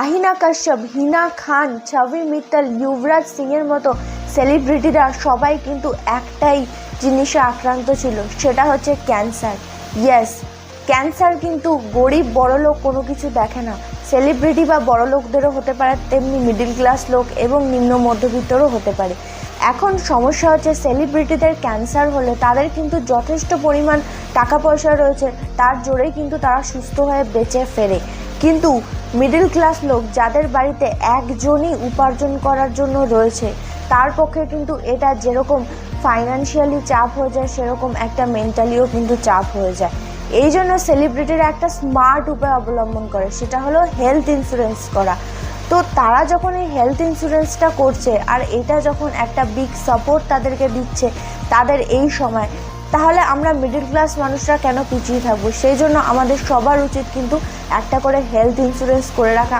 আহিনা কাশ্যপ, হিনা খান, ছবি মিত্তল, যুবরাজ সিংয়ের মতো সেলিব্রিটিরা সবাই কিন্তু একটাই জিনিসে আক্রান্ত ছিল, সেটা হচ্ছে ক্যান্সার। ইয়েস, ক্যান্সার কিন্তু গরিব বড়লোক কোনো কিছু দেখে না। সেলিব্রিটি বা বড়লোকদেরও হতে পারে, তেমনি মিডিল ক্লাস লোক এবং নিম্ন মধ্যবিত্তরও হতে পারে। এখন সমস্যা হচ্ছে সেলিব্রিটিদের ক্যান্সার হলে তাদের কিন্তু যথেষ্ট পরিমাণ টাকা পয়সা রয়েছে, তার জোরেই কিন্তু তারা সুস্থ হয়ে বেঁচে ফেরে। কিন্তু মিডল ক্লাস লোক যাদের বাড়িতে একজনই উপার্জন করার জন্য রয়েছে, তার পক্ষে কিন্তু এটা যেরকম ফাইন্যান্সিয়ালি চাপ হয়ে যায়, সেরকম একটা মেন্টালিও কিন্তু চাপ হয়ে যায়। এই জন্য সেলিব্রিটিরা একটা স্মার্ট উপায় অবলম্বন করে, সেটা হলো হেলথ ইন্স্যুরেন্স করা। তো তারা যখন এই হেলথ ইন্স্যুরেন্সটা করছে আর এটা যখন একটা বিগ সাপোর্ট তাদেরকে দিচ্ছে তাদের এই সময়, তাহলে আমরা মিডল ক্লাস মানুষরা কেন পিছিয়ে থাকবো? সেই জন্য আমাদের সবার উচিত কিন্তু একটা করে হেলথ ইন্স্যুরেন্স করে রাখা।